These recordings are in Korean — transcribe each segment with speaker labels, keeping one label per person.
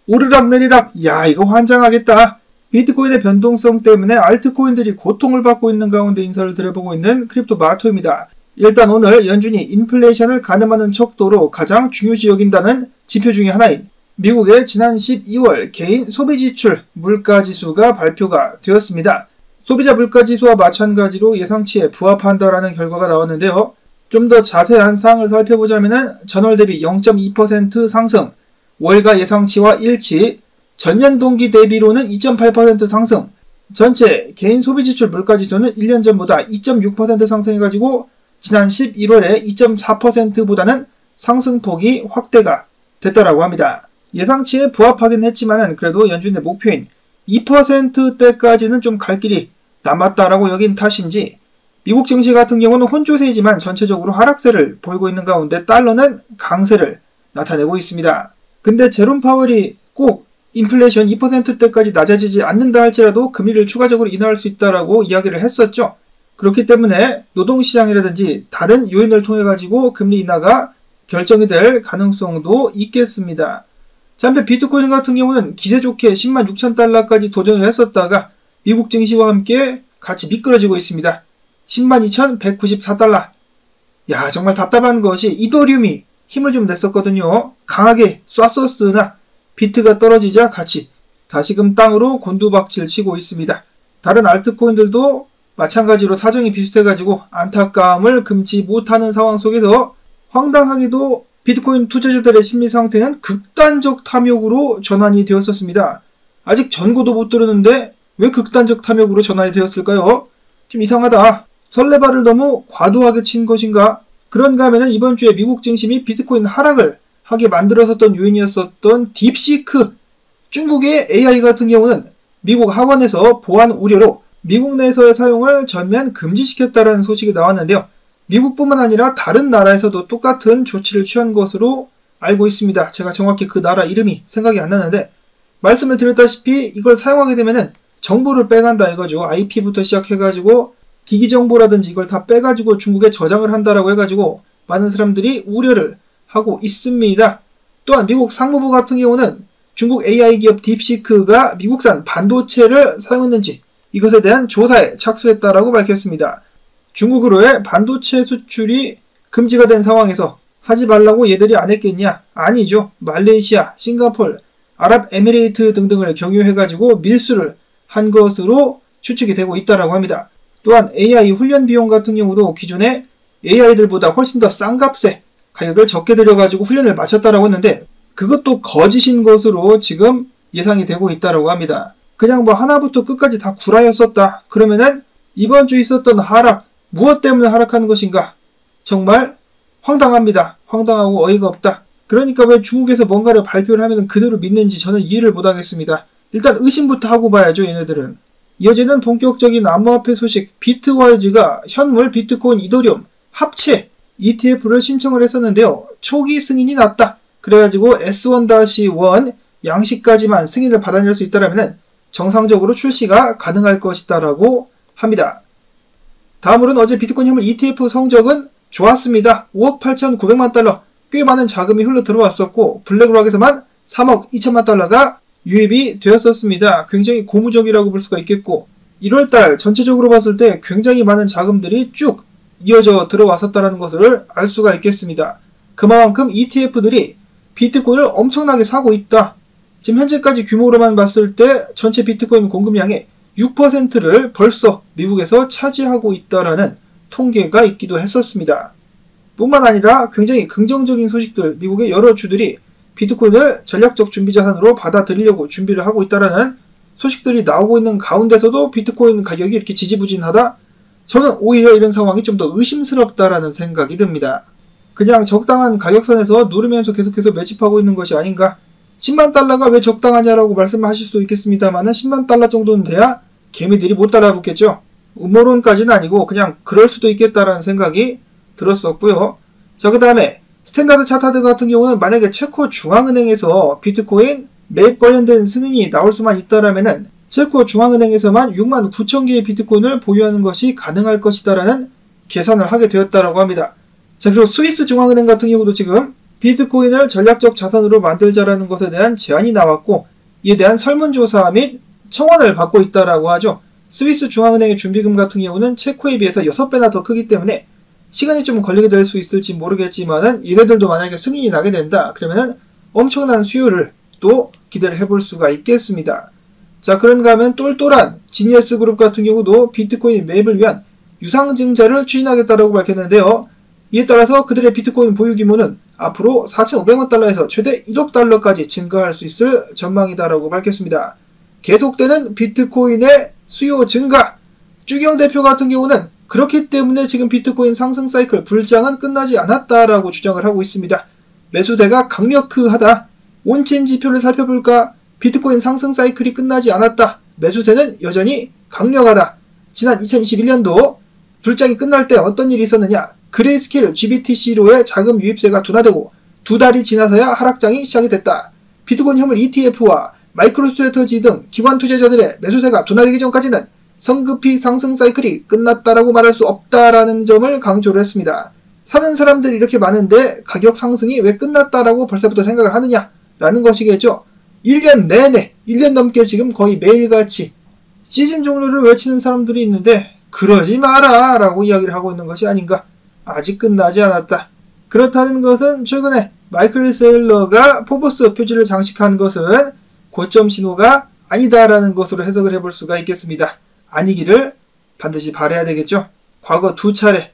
Speaker 1: 오르락내리락. 야, 이거 환장하겠다. 비트코인의 변동성 때문에 알트코인들이 고통을 받고 있는 가운데 인사를 드려보고 있는 크립토마토입니다. 일단 오늘 연준이 인플레이션을 가늠하는 척도로 가장 중요시 여긴다는 지표 중에 하나인 미국의 지난 12월 개인 소비지출 물가지수가 발표가 되었습니다. 소비자 물가지수와 마찬가지로 예상치에 부합한다라는 결과가 나왔는데요. 좀 더 자세한 사항을 살펴보자면 전월 대비 0.2% 상승, 월가 예상치와 일치, 전년 동기 대비로는 2.8% 상승, 전체 개인 소비지출 물가지수는 1년 전보다 2.6% 상승해가지고 지난 11월에 2.4%보다는 상승폭이 확대가 됐다라고 합니다. 예상치에 부합하긴 했지만 그래도 연준의 목표인 2%대까지는 좀 갈 길이 남았다라고 여긴 탓인지 미국 증시 같은 경우는 혼조세이지만 전체적으로 하락세를 보이고 있는 가운데 달러는 강세를 나타내고 있습니다. 근데 제롬 파월이 꼭 인플레이션 2%대까지 낮아지지 않는다 할지라도 금리를 추가적으로 인하할 수 있다라고 이야기를 했었죠. 그렇기 때문에 노동시장이라든지 다른 요인을 통해 가지고 금리 인하가 결정이 될 가능성도 있겠습니다. 한편 비트코인 같은 경우는 기세 좋게 10만 6천 달러까지 도전을 했었다가 미국 증시와 함께 같이 미끄러지고 있습니다. 10만 2,194달러. 야, 정말 답답한 것이 이더리움이 힘을 좀 냈었거든요. 강하게 쐈었으나 비트가 떨어지자 같이 다시금 땅으로 곤두박질 치고 있습니다. 다른 알트코인들도 마찬가지로 사정이 비슷해가지고 안타까움을 금치 못하는 상황 속에서 황당하게도 비트코인 투자자들의 심리 상태는 극단적 탐욕으로 전환이 되었었습니다. 아직 전고도 못 들었는데 왜 극단적 탐욕으로 전환이 되었을까요? 좀 이상하다. 설레발을 너무 과도하게 친 것인가? 그런가 하면 이번 주에 미국 증시 및 비트코인 하락을 하게 만들었었던 요인이었었던 딥시크, 중국의 AI 같은 경우는 미국 하원에서 보안 우려로 미국 내에서의 사용을 전면 금지시켰다는 소식이 나왔는데요. 미국뿐만 아니라 다른 나라에서도 똑같은 조치를 취한 것으로 알고 있습니다. 제가 정확히 그 나라 이름이 생각이 안 나는데 말씀을 드렸다시피 이걸 사용하게 되면은 정보를 빼간다 이거죠. IP부터 시작해가지고 기기 정보라든지 이걸 다 빼가지고 중국에 저장을 한다라고 해가지고 많은 사람들이 우려를 하고 있습니다. 또한 미국 상무부 같은 경우는 중국 AI 기업 딥시크가 미국산 반도체를 사용했는지 이것에 대한 조사에 착수했다라고 밝혔습니다. 중국으로의 반도체 수출이 금지가 된 상황에서 하지 말라고 얘들이 안 했겠냐? 아니죠. 말레이시아, 싱가폴, 아랍에미레이트 등등을 경유해가지고 밀수를 한 것으로 추측이 되고 있다라고 합니다. 또한 AI 훈련 비용 같은 경우도 기존의 AI들보다 훨씬 더 싼 값에 가격을 적게 들여가지고 훈련을 마쳤다라고 했는데 그것도 거짓인 것으로 지금 예상이 되고 있다라고 합니다. 그냥 뭐 하나부터 끝까지 다 구라였었다. 그러면은 이번 주 있었던 하락, 무엇 때문에 하락하는 것인가? 정말 황당합니다. 황당하고 어이가 없다. 그러니까 왜 중국에서 뭔가를 발표를 하면 그대로 믿는지 저는 이해를 못하겠습니다. 일단 의심부터 하고 봐야죠, 얘네들은. 이어지는 본격적인 암호화폐 소식, 비트와이즈가 현물, 비트코인, 이더리움 합체 ETF를 신청을 했었는데요. 초기 승인이 났다. 그래가지고 S1-1 양식까지만 승인을 받아낼 수 있다면 정상적으로 출시가 가능할 것이다라고 합니다. 다음으로는 어제 비트코인 현물 ETF 성적은 좋았습니다. 5억 8,900만 달러, 꽤 많은 자금이 흘러 들어왔었고 블랙록에서만 3억 2천만 달러가 유입이 되었었습니다. 굉장히 고무적이라고 볼 수가 있겠고 1월달 전체적으로 봤을 때 굉장히 많은 자금들이 쭉 이어져 들어왔었다는 것을 알 수가 있겠습니다. 그만큼 ETF들이 비트코인을 엄청나게 사고 있다. 지금 현재까지 규모로만 봤을 때 전체 비트코인 공급량의 6%를 벌써 미국에서 차지하고 있다라는 통계가 있기도 했었습니다. 뿐만 아니라 굉장히 긍정적인 소식들, 미국의 여러 주들이 비트코인을 전략적 준비자산으로 받아들이려고 준비를 하고 있다라는 소식들이 나오고 있는 가운데서도 비트코인 가격이 이렇게 지지부진하다? 저는 오히려 이런 상황이 좀 더 의심스럽다라는 생각이 듭니다. 그냥 적당한 가격선에서 누르면서 계속해서 매집하고 있는 것이 아닌가? 10만 달러가 왜 적당하냐라고 말씀하실 수 있겠습니다만 10만 달러 정도는 돼야 개미들이 못 따라붙겠죠. 음모론까지는 아니고 그냥 그럴 수도 있겠다라는 생각이 들었었고요. 자, 그 다음에 스탠다드 차타드 같은 경우는 만약에 체코 중앙은행에서 비트코인 매입 관련된 승인이 나올 수만 있다라면은 체코 중앙은행에서만 6만 9천 개의 비트코인을 보유하는 것이 가능할 것이다라는 계산을 하게 되었다라고 합니다. 자, 그리고 스위스 중앙은행 같은 경우도 지금 비트코인을 전략적 자산으로 만들자라는 것에 대한 제안이 나왔고 이에 대한 설문조사 및 청원을 받고 있다라고 하죠. 스위스 중앙은행의 준비금 같은 경우는 체코에 비해서 6배나 더 크기 때문에 시간이 좀 걸리게 될 수 있을지 모르겠지만은 얘네들도 만약에 승인이 나게 된다 그러면은 엄청난 수요를 또 기대를 해볼 수가 있겠습니다. 자, 그런가 하면 똘똘한 지니어스 그룹 같은 경우도 비트코인 매입을 위한 유상증자를 추진하겠다라고 밝혔는데요. 이에 따라서 그들의 비트코인 보유 규모는 앞으로 4,500만 달러에서 최대 1억 달러까지 증가할 수 있을 전망이다라고 밝혔습니다. 계속되는 비트코인의 수요 증가. 주경 대표 같은 경우는 그렇기 때문에 지금 비트코인 상승 사이클 불장은 끝나지 않았다라고 주장을 하고 있습니다. 매수세가 강력하다. 온체인 지표를 살펴볼까? 비트코인 상승 사이클이 끝나지 않았다. 매수세는 여전히 강력하다. 지난 2021년도 불장이 끝날 때 어떤 일이 있었느냐? 그레이스케일 GBTC로의 자금 유입세가 둔화되고 2달이 지나서야 하락장이 시작이 됐다. 비트코인 현물 ETF와 마이크로스트래터지 등 기관 투자자들의 매수세가 둔화되기 전까지는 성급히 상승 사이클이 끝났다라고 말할 수 없다라는 점을 강조를 했습니다. 사는 사람들이 이렇게 많은데 가격 상승이 왜 끝났다라고 벌써부터 생각을 하느냐라는 것이겠죠. 1년 내내, 1년 넘게 지금 거의 매일같이 시즌 종료를 외치는 사람들이 있는데 그러지 마라 라고 이야기를 하고 있는 것이 아닌가. 아직 끝나지 않았다. 그렇다는 것은 최근에 마이클 세일러가 포브스 표지를 장식한 것은 고점 신호가 아니다라는 것으로 해석을 해볼 수가 있겠습니다. 아니기를 반드시 바라야 되겠죠. 과거 2차례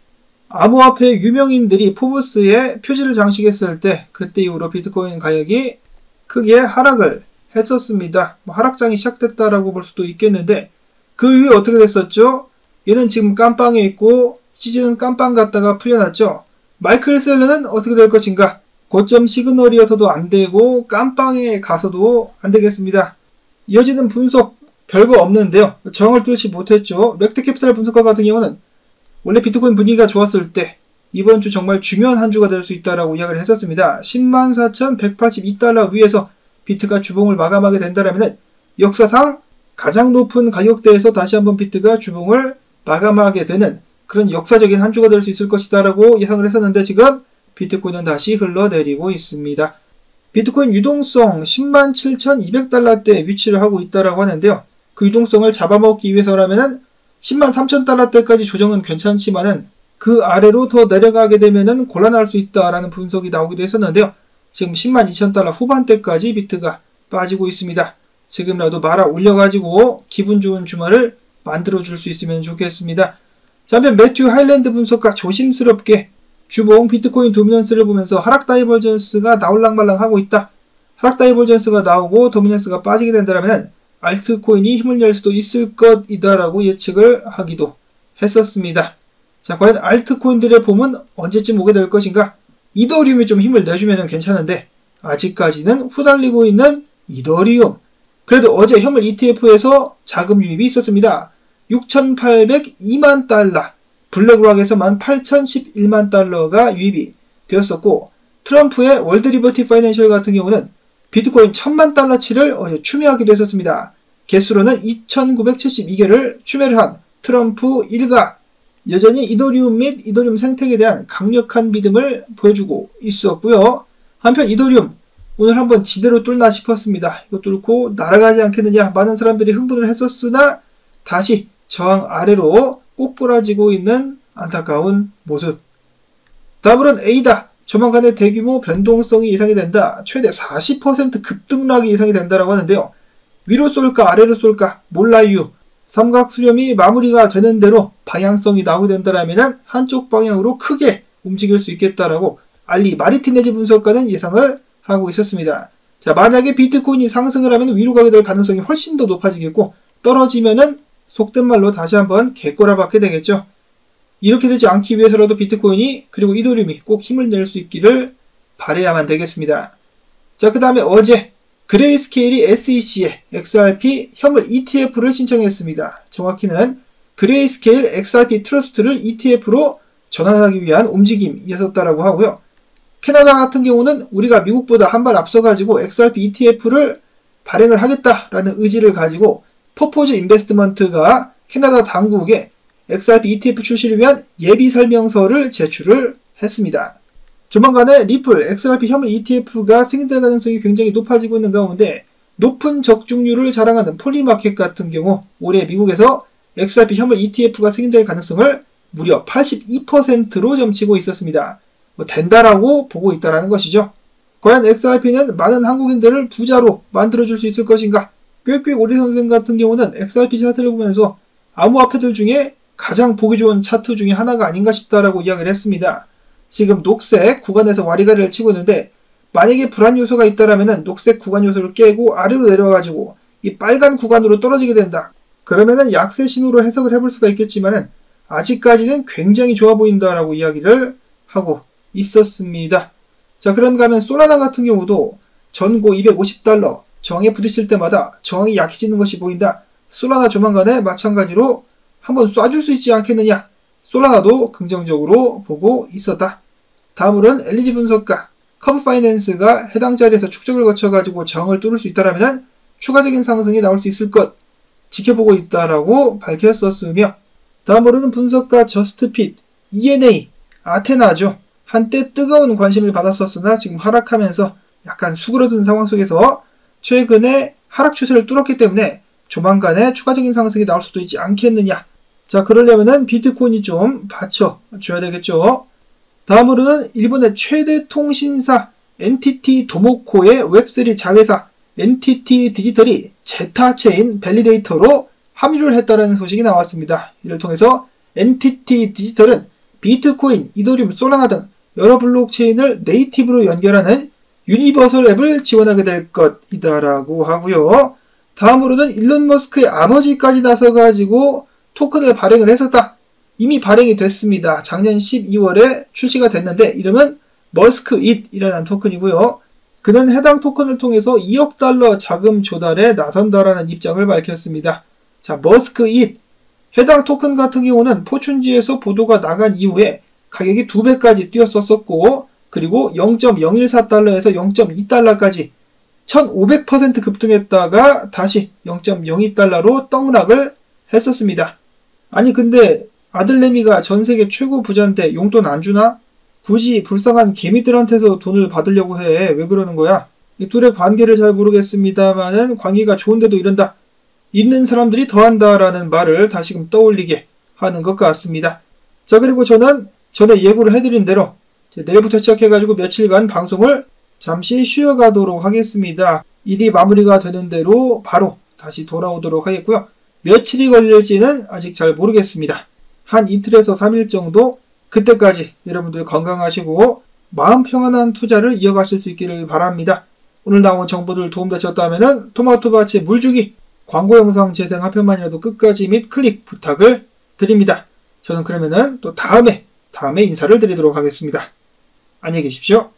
Speaker 1: 암호화폐 유명인들이 포브스에 표지를 장식했을 때 그때 이후로 비트코인 가격이 크게 하락을 했었습니다. 하락장이 시작됐다라고 볼 수도 있겠는데 그 이후에 어떻게 됐었죠? 얘는 지금 깜빵에 있고 시즌은 깜빵 갔다가 풀려났죠. 마이클 셀러는 어떻게 될 것인가? 고점 시그널이어서도 안되고 깜빵에 가서도 안되겠습니다. 이어지는 분석 별거 없는데요. 정을 뚫지 못했죠. 렉트캐피탈 분석가 같은 경우는 원래 비트코인 분위기가 좋았을 때 이번 주 정말 중요한 한 주가 될 수 있다라고 이야기를 했었습니다. 104,182달러 위에서 비트가 주봉을 마감하게 된다면 역사상 가장 높은 가격대에서 다시 한번 비트가 주봉을 마감하게 되는 그런 역사적인 한 주가 될 수 있을 것이다 라고 예상을 했었는데 지금 비트코인은 다시 흘러내리고 있습니다. 비트코인 유동성 107,200달러대에 위치를 하고 있다라고 하는데요. 그 유동성을 잡아먹기 위해서라면은 103,000달러대까지 조정은 괜찮지만은 그 아래로 더 내려가게 되면은 곤란할 수 있다라는 분석이 나오기도 했었는데요. 지금 102,000달러 후반대까지 비트가 빠지고 있습니다. 지금이라도 말아 올려가지고 기분 좋은 주말을 만들어줄 수 있으면 좋겠습니다. 자, 한편 매튜 하일랜드 분석가 조심스럽게 주봉 비트코인 도미넌스를 보면서 하락 다이버전스가 나올랑말랑 하고 있다. 하락 다이버전스가 나오고 도미넌스가 빠지게 된다면 알트코인이 힘을 낼 수도 있을 것이다라고 예측을 하기도 했었습니다. 자, 과연 알트코인들의 봄은 언제쯤 오게 될 것인가? 이더리움이 좀 힘을 내주면 괜찮은데 아직까지는 후달리고 있는 이더리움. 그래도 어제 현물 ETF에서 자금 유입이 있었습니다. 6,802만 달러, 블랙락에서 18,011만 달러가 유입이 되었었고 트럼프의 월드 리버티 파이낸셜 같은 경우는 비트코인 1,000만 달러치를 어제 추매하기도 했었습니다. 개수로는 2,972개를 추매를 한 트럼프 일가 여전히 이더리움 및 이더리움 생태계에 대한 강력한 믿음을 보여주고 있었고요. 한편 이더리움 오늘 한번 지대로 뚫나 싶었습니다. 이거 뚫고 날아가지 않겠느냐 많은 사람들이 흥분을 했었으나 다시 저항 아래로 꼬꾸라지고 있는 안타까운 모습. 다음으로는 에이다. 조만간에 대규모 변동성이 예상이 된다. 최대 40% 급등락이 예상이 된다라고 하는데요. 위로 쏠까 아래로 쏠까 몰라요. 삼각 수렴이 마무리가 되는 대로 방향성이 나오게 된다라면 한쪽 방향으로 크게 움직일 수 있겠다라고 알리 마리티네즈 분석가는 예상을 하고 있었습니다. 자, 만약에 비트코인이 상승을 하면 위로 가게 될 가능성이 훨씬 더 높아지겠고 떨어지면은 속된 말로 다시 한번 개꼬라박게 되겠죠. 이렇게 되지 않기 위해서라도 비트코인이 그리고 이더리움이 꼭 힘을 낼 수 있기를 바라야만 되겠습니다. 자, 그 다음에 어제 그레이스케일이 SEC에 XRP 현물 ETF를 신청했습니다. 정확히는 그레이스케일 XRP 트러스트를 ETF로 전환하기 위한 움직임이었다라고 하고요. 캐나다 같은 경우는 우리가 미국보다 한 발 앞서가지고 XRP ETF를 발행을 하겠다라는 의지를 가지고 퍼포즈 인베스트먼트가 캐나다 당국에 XRP ETF 출시를 위한 예비 설명서를 제출을 했습니다. 조만간에 리플, XRP 현물 ETF가 승인될 가능성이 굉장히 높아지고 있는 가운데 높은 적중률을 자랑하는 폴리마켓 같은 경우 올해 미국에서 XRP 현물 ETF가 승인될 가능성을 무려 82%로 점치고 있었습니다. 된다라고 보고 있다는 것이죠. 과연 XRP는 많은 한국인들을 부자로 만들어줄 수 있을 것인가? 꾀꾀 오리 선생 같은 경우는 XRP 차트를 보면서 암호화폐들 중에 가장 보기 좋은 차트 중에 하나가 아닌가 싶다라고 이야기를 했습니다. 지금 녹색 구간에서 와리가리를 치고 있는데 만약에 불안 요소가 있다라면은 녹색 구간 요소를 깨고 아래로 내려와가지고 이 빨간 구간으로 떨어지게 된다. 그러면은 약세 신호로 해석을 해볼 수가 있겠지만은 아직까지는 굉장히 좋아 보인다라고 이야기를 하고 있었습니다. 자, 그런가 하면 솔라나 같은 경우도 전고 250달러 저항에 부딪힐 때마다 저항이 약해지는 것이 보인다. 솔라나 조만간에 마찬가지로 한번 쏴줄 수 있지 않겠느냐. 솔라나도 긍정적으로 보고 있었다. 다음으로는 LG 분석가 커브 파이낸스가 해당 자리에서 축적을 거쳐가지고 저항을 뚫을 수 있다라면 추가적인 상승이 나올 수 있을 것 지켜보고 있다라고 밝혔었으며, 다음으로는 분석가 저스트핏 ENA 아테나죠. 한때 뜨거운 관심을 받았었으나 지금 하락하면서 약간 수그러든 상황 속에서 최근에 하락 추세를 뚫었기 때문에 조만간에 추가적인 상승이 나올 수도 있지 않겠느냐. 자, 그러려면은 비트코인이 좀 받쳐줘야 되겠죠. 다음으로는 일본의 최대 통신사 NTT 도모코의 웹3 자회사 NTT 디지털이 제타체인 밸리데이터로 합류를 했다는 소식이 나왔습니다. 이를 통해서 NTT 디지털은 비트코인, 이더리움, 솔라나 등 여러 블록체인을 네이티브로 연결하는 유니버설 앱을 지원하게 될 것이다라고 하고요. 다음으로는 일론 머스크의 아버지까지 나서가지고 토큰을 발행을 했었다. 이미 발행이 됐습니다. 작년 12월에 출시가 됐는데 이름은 머스크잇이라는 토큰이고요. 그는 해당 토큰을 통해서 2억 달러 자금 조달에 나선다라는 입장을 밝혔습니다. 자, 머스크잇. 해당 토큰 같은 경우는 포춘지에서 보도가 나간 이후에 가격이 2배까지 뛰었었고, 그리고 0.014달러에서 0.2달러까지 1500% 급등했다가 다시 0.02달러로 떡락을 했었습니다. 아니 근데 아들내미가 전세계 최고 부자인데 용돈 안 주나? 굳이 불쌍한 개미들한테서 돈을 받으려고 해. 왜 그러는 거야? 이 둘의 관계를 잘 모르겠습니다만은 관계가 좋은데도 이런다. 있는 사람들이 더한다라는 말을 다시금 떠올리게 하는 것 같습니다. 자, 그리고 저는 전에 예고를 해드린 대로 내일부터 시작해가지고 며칠간 방송을 잠시 쉬어가도록 하겠습니다. 일이 마무리가 되는 대로 바로 다시 돌아오도록 하겠고요. 며칠이 걸릴지는 아직 잘 모르겠습니다. 한 이틀에서 3일 정도, 그때까지 여러분들 건강하시고 마음 평안한 투자를 이어가실 수 있기를 바랍니다. 오늘 나온 정보들 도움되셨다면 토마토밭에 물주기 광고 영상 재생 한 편만이라도 끝까지 및 클릭 부탁을 드립니다. 저는 그러면은 또 다음에 인사를 드리도록 하겠습니다. 안녕히 계십시오.